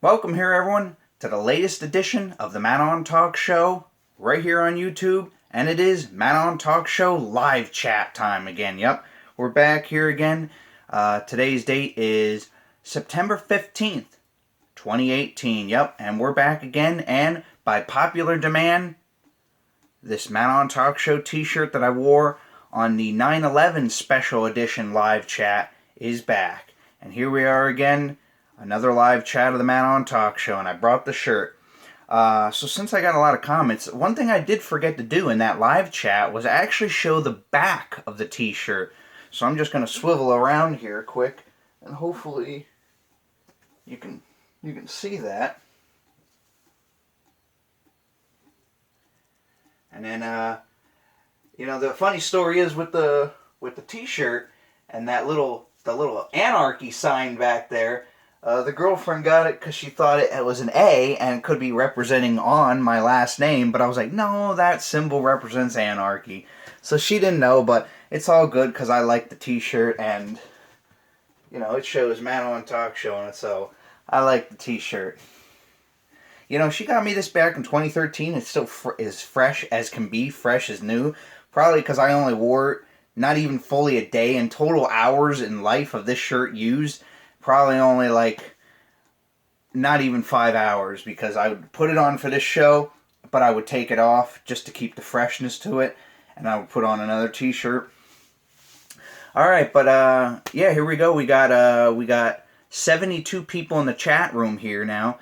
Welcome here, everyone, to the latest edition of the Matt Talk Show, right here on YouTube, and it is Matt Talk Show live chat time again. Yep, we're back here again. Today's date is September 15th, 2018. Yep, and we're back again, and by popular demand, this Matt Talk Show t-shirt that I wore on the 9/11 special edition live chat is back. And here we are again, another live chat of the Matt Talk Show, and I brought the shirt. So since I got a lot of comments, one thing I did forget to do in that live chat was actually show the back of the t-shirt. So I'm just going to swivel around here quick, and hopefully you can see that. And then, the funny story is with the t-shirt and the little anarchy sign back there. The girlfriend got it because she thought it was an A and could be representing on my last name, but I was like, no, that symbol represents anarchy. So she didn't know, but it's all good because I like the t-shirt and, it shows Matt Talk Show on it, so I like the t-shirt. She got me this back in 2013. It's still as fresh as can be, fresh as new. Probably because I only wore it not even fully a day. In total hours in life of this shirt used, probably only not even 5 hours, because I would put it on for this show, but I would take it off just to keep the freshness to it, and I would put on another t-shirt. All right, but yeah, here we go. We got 72 people in the chat room here now.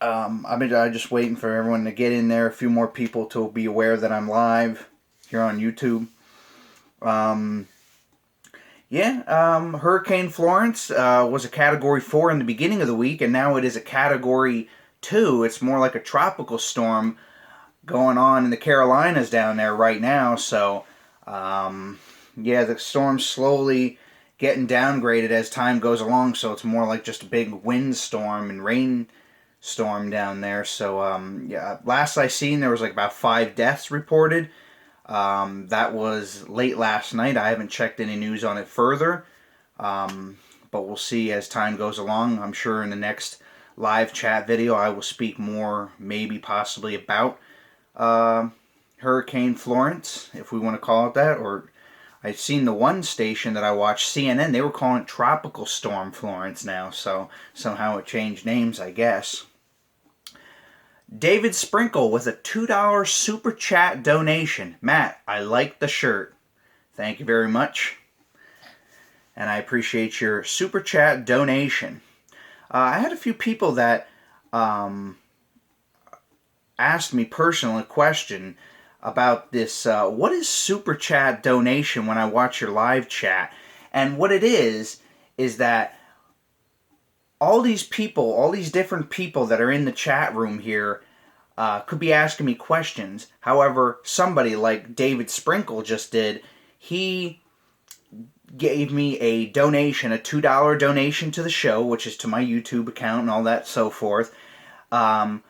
I'm just waiting for everyone to get in there. A few more people to be aware that I'm live here on YouTube. Hurricane Florence was a Category 4 in the beginning of the week, and now it is a Category 2. It's more like a tropical storm going on in the Carolinas down there right now. So, the storm's slowly getting downgraded as time goes along, so it's more like just a big windstorm and rainstorm down there. So, last I seen, there was about 5 deaths reported. That was late last night. I haven't checked any news on it further, but we'll see as time goes along. I'm sure in the next live chat video I will speak more, maybe possibly about Hurricane Florence, if we want to call it that. Or I've seen the one station that I watched, CNN, they were calling it Tropical Storm Florence now, so somehow it changed names, I guess. David Sprinkle with a $2 super chat donation. Matt, I like the shirt. Thank you very much. And I appreciate your super chat donation. I had a few people that asked me personally a question about this. What is super chat donation when I watch your live chat? And what it is that all these people, all these different people that are in the chat room here could be asking me questions. However, somebody like David Sprinkle just did, he gave me a donation, a $2 donation to the show, which is to my YouTube account and all that so forth. The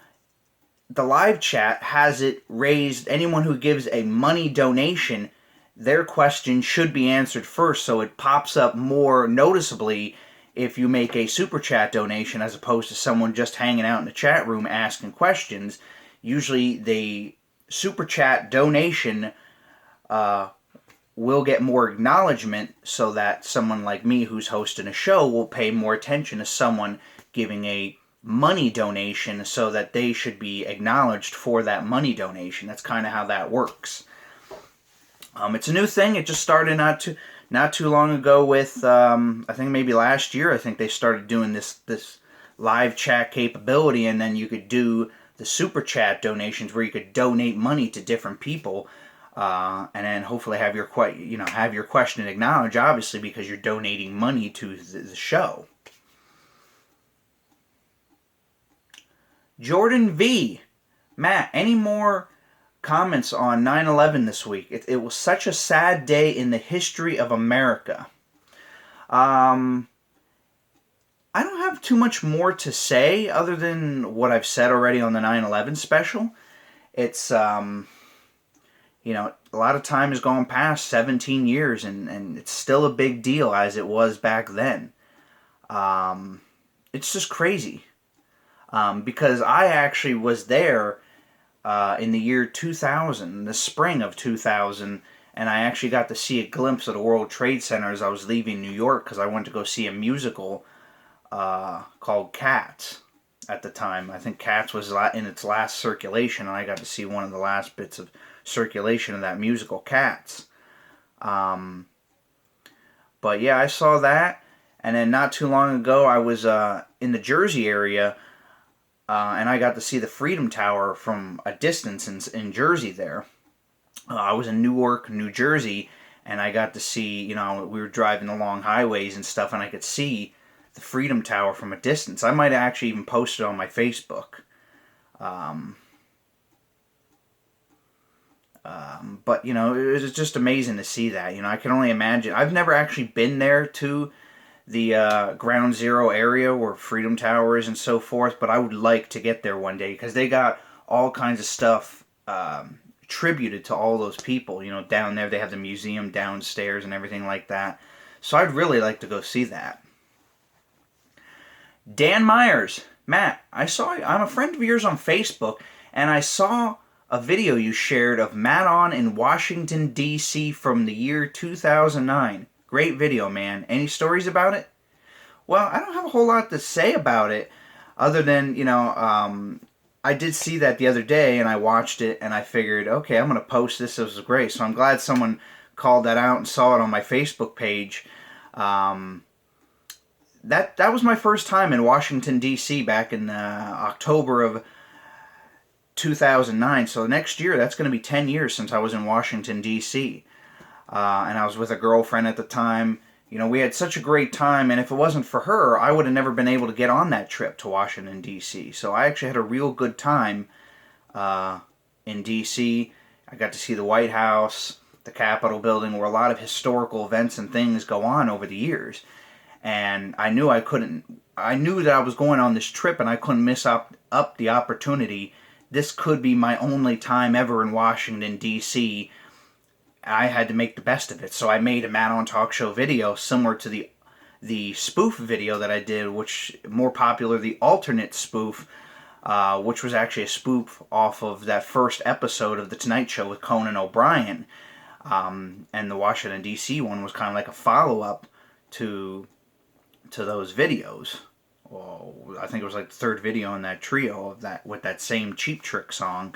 live chat has it raised. Anyone who gives a money donation, their question should be answered first, so it pops up more noticeably if you make a super chat donation as opposed to someone just hanging out in the chat room asking questions. Usually the super chat donation will get more acknowledgement, so that someone like me who's hosting a show will pay more attention to someone giving a money donation, so that they should be acknowledged for that money donation. That's kind of how that works. It's a new thing. It just started not too long ago with, I think maybe last year, I think they started doing this live chat capability, and then you could do the super chat donations where you could donate money to different people, and then hopefully have your question acknowledged, obviously, because you're donating money to the show. Jordan V. Matt, any more comments on 9/11 this week? It was such a sad day in the history of America. I don't have too much more to say other than what I've said already on the 9/11 special. It's, a lot of time has gone past, 17 years, and it's still a big deal as it was back then. It's just crazy. because I actually was there in the year 2000, the spring of 2000, and I actually got to see a glimpse of the World Trade Center as I was leaving New York because I went to go see a musical called Cats at the time. I think Cats was in its last circulation, and I got to see one of the last bits of circulation of that musical, Cats. But yeah, I saw that, and then not too long ago I was in the Jersey area, and I got to see the Freedom Tower from a distance in Jersey there. I was in Newark, New Jersey, and I got to see, we were driving along highways and stuff, and I could see the Freedom Tower from a distance. I might have actually even posted on my Facebook. But, it was just amazing to see that. I can only imagine. I've never actually been there to the Ground Zero area where Freedom Tower is and so forth, but I would like to get there one day because they got all kinds of stuff attributed to all those people. Down there they have the museum downstairs and everything like that. So I'd really like to go see that. Dan Myers, Matt, I'm a friend of yours on Facebook, and I saw a video you shared of Matt in Washington, D.C. from the year 2009. Great video, man. Any stories about it? Well, I don't have a whole lot to say about it, other than, I did see that the other day, and I watched it, and I figured, okay, I'm going to post this. This was great. So I'm glad someone called that out and saw it on my Facebook page. That was my first time in Washington, D.C. back in October of 2009. So next year, that's going to be 10 years since I was in Washington, D.C. And I was with a girlfriend at the time. We had such a great time, and if it wasn't for her, I would have never been able to get on that trip to Washington, D.C. So I actually had a real good time in D.C. I got to see the White House, the Capitol building, where a lot of historical events and things go on over the years. And I knew that I was going on this trip, and I couldn't miss up the opportunity. This could be my only time ever in Washington, D.C. I had to make the best of it. So I made a Matt on Talk Show video similar to the spoof video that I did, which more popular, the alternate spoof, which was actually a spoof off of that first episode of The Tonight Show with Conan O'Brien. And the Washington, D.C. one was kind of like a follow-up to those videos. Well, I think it was like the third video in that trio of that with that same Cheap Trick song.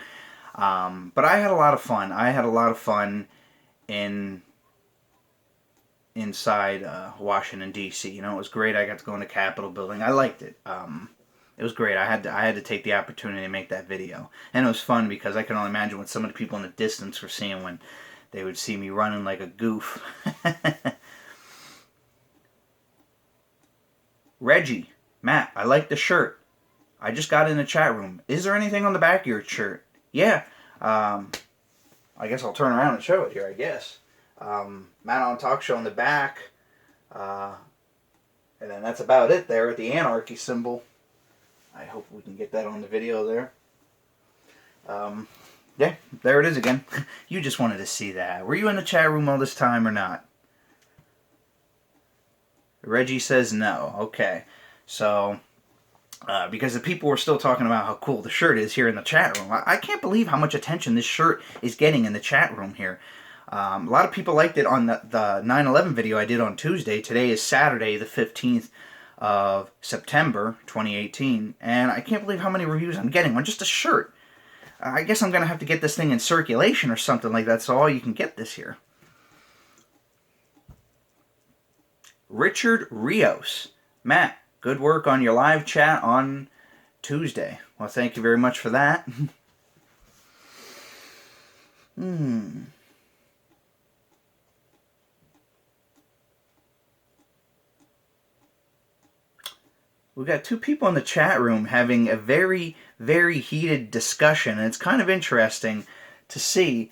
But I had a lot of fun. I had a lot of fun inside Washington, D.C. It was great. I got to go in the Capitol building. I liked it. It was great. I had to take the opportunity to make that video, and it was fun because I can only imagine what some of the people in the distance were seeing when they would see me running like a goof. Reggie, Matt, I like the shirt. I just got in the chat room. Is there anything on the back of your shirt? Yeah. I guess I'll turn around and show it here, I guess. Matt on Talk Show on the back. And then that's about it there at the anarchy symbol. I hope we can get that on the video there. Yeah, there it is again. You just wanted to see that. Were you in the chat room all this time or not? Reggie says no. Okay. So, because the people were still talking about how cool the shirt is here in the chat room. I can't believe how much attention this shirt is getting in the chat room here. A lot of people liked it on the 9/11 video I did on Tuesday. Today is Saturday, the 15th of September, 2018. And I can't believe how many reviews I'm getting on just a shirt. I guess I'm going to have to get this thing in circulation or something like that, so all you can get this here. Richard Rios. Matt, good work on your live chat on Tuesday. Well, thank you very much for that. We've got two people in the chat room having a very, very heated discussion, and it's kind of interesting to see.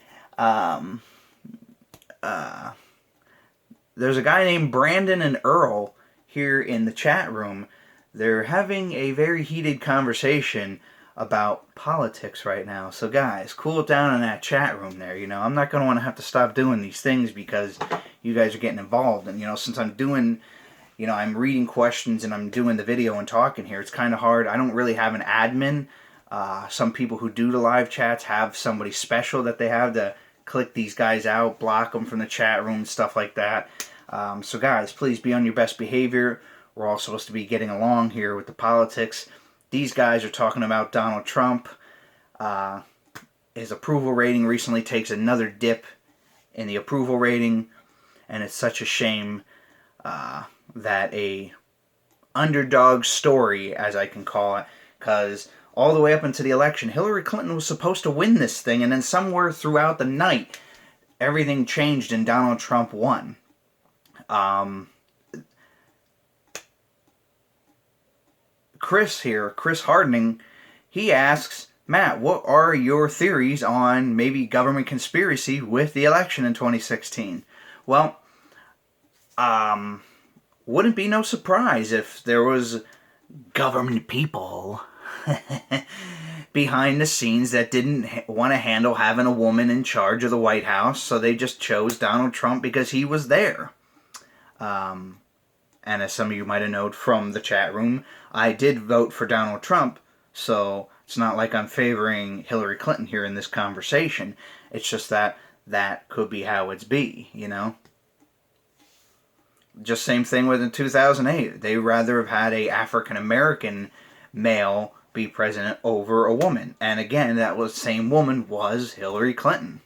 There's a guy named Brandon and Earl here in the chat room. They're having a very heated conversation about politics right now. So guys, cool it down in that chat room there. I'm not going to want to have to stop doing these things because you guys are getting involved. And, since I'm doing you know, I'm reading questions and I'm doing the video and talking here. It's kind of hard. I don't really have an admin. Some people who do the live chats have somebody special that they have to click these guys out, block them from the chat room, stuff like that. So guys, please be on your best behavior. We're all supposed to be getting along here with the politics. These guys are talking about Donald Trump. His approval rating recently takes another dip in the approval rating, and it's such a shame that a underdog story, as I can call it, because all the way up into the election, Hillary Clinton was supposed to win this thing, and then somewhere throughout the night, everything changed and Donald Trump won. Chris Hardening, he asks, Matt, what are your theories on maybe government conspiracy with the election in 2016? Well, wouldn't be no surprise if there was government people behind the scenes that didn't want to handle having a woman in charge of the White House, so they just chose Donald Trump because he was there. And as some of you might have known from the chat room, I did vote for Donald Trump, so it's not like I'm favoring Hillary Clinton here in this conversation. It's just that could be how it's be, you know? Just same thing with in 2008. They'd rather have had a African-American male be president over a woman. And again, that was same woman was Hillary Clinton.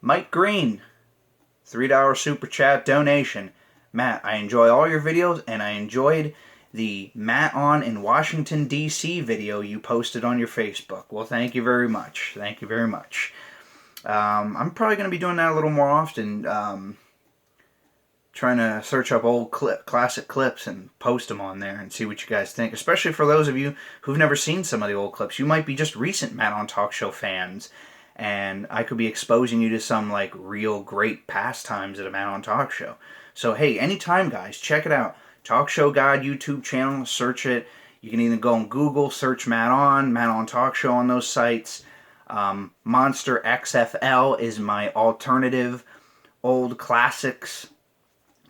Mike Green, $3 super chat donation. Matt, I enjoy all your videos, and I enjoyed the Matt on in Washington, D.C. video you posted on your Facebook. Well, thank you very much. Thank you very much. I'm probably going to be doing that a little more often, trying to search up old classic clips and post them on there and see what you guys think, especially for those of you who've never seen some of the old clips. You might be just recent Matt on Talk Show fans, and I could be exposing you to some like real great pastimes at a Matt on Talk Show. So hey, anytime guys, check it out. Talk Show God YouTube channel, search it. You can either go on Google, search Matt on Talk Show on those sites. Monster XFL is my alternative old classics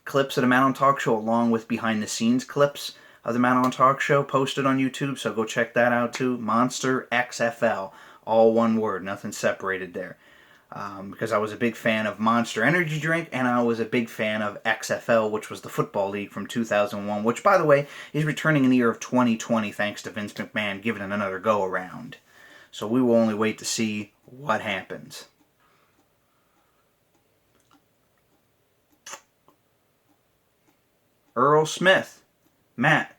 clips of the Matt on Talk Show, along with behind the scenes clips of the Matt on Talk Show posted on YouTube. So go check that out too. Monster XFL. All one word, nothing separated there. Because I was a big fan of Monster Energy Drink, and I was a big fan of XFL, which was the football league from 2001, which, by the way, is returning in the year of 2020 thanks to Vince McMahon giving it another go-around. So we will only wait to see what happens. Earl Smith. Matt,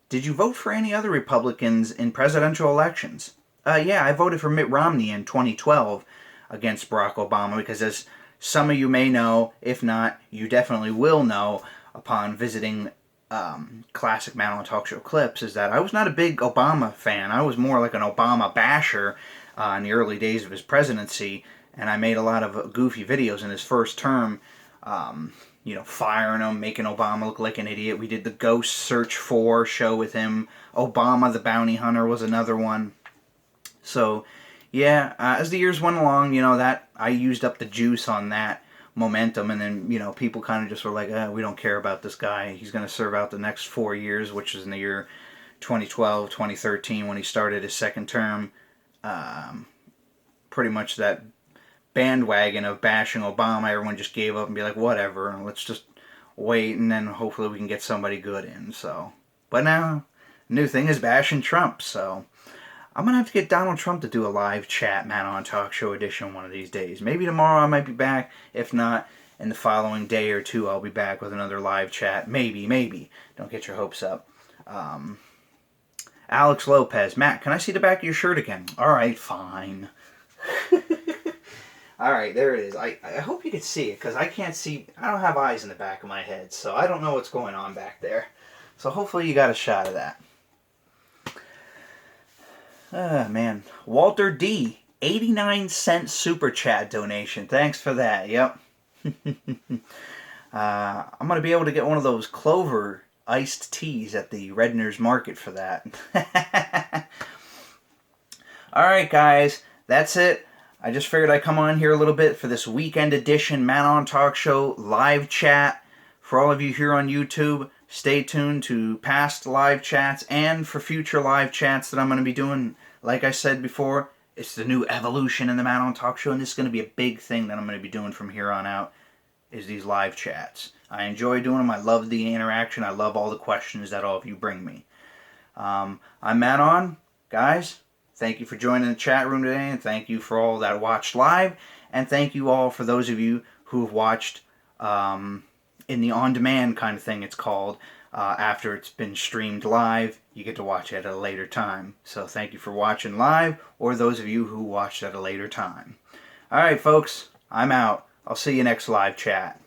did you vote for any other Republicans in presidential elections? Yeah, I voted for Mitt Romney in 2012 against Barack Obama because, as some of you may know, if not, you definitely will know upon visiting classic Matt on Talk Show clips, is that I was not a big Obama fan. I was more like an Obama basher in the early days of his presidency, and I made a lot of goofy videos in his first term, you know, firing him, making Obama look like an idiot. We did the Ghost Search 4 show with him. Obama the Bounty Hunter was another one. So, yeah, as the years went along, you know, that I used up the juice on that momentum, and then, you know, people kind of just were like, we don't care about this guy. He's going to serve out the next 4 years, which is in the year 2012, 2013, when he started his second term. Pretty much that bandwagon of bashing Obama, everyone just gave up and be like, whatever, let's just wait, and then hopefully we can get somebody good in. So, but now, the new thing is bashing Trump, so I'm going to have to get Donald Trump to do a live chat Matt on Talk Show edition one of these days. Maybe tomorrow I might be back. If not, in the following day or two, I'll be back with another live chat. Maybe. Don't get your hopes up. Alex Lopez. Matt, can I see the back of your shirt again? Alright, fine. Alright, there it is. I hope you can see it, because I can't see. I don't have eyes in the back of my head, so I don't know what's going on back there. So hopefully you got a shot of that. Man. Walter D. 89-cent super chat donation. Thanks for that. Yep. I'm going to be able to get one of those Clover iced teas at the Redner's Market for that. Alright, guys. That's it. I just figured I'd come on here a little bit for this weekend edition Man on Talk Show live chat. For all of you here on YouTube, stay tuned to past live chats and for future live chats that I'm going to be doing. Like I said before, it's the new evolution in the Man on Talk Show, and this is going to be a big thing that I'm going to be doing from here on out, is these live chats. I enjoy doing them. I love the interaction. I love all the questions that all of you bring me. I'm Manon. Guys, thank you for joining the chat room today, and thank you for all that watched live, and thank you all for those of you who have watched in the on-demand kind of thing it's called. After it's been streamed live, you get to watch it at a later time. So thank you for watching live, or those of you who watched at a later time. Alright folks, I'm out. I'll see you next live chat.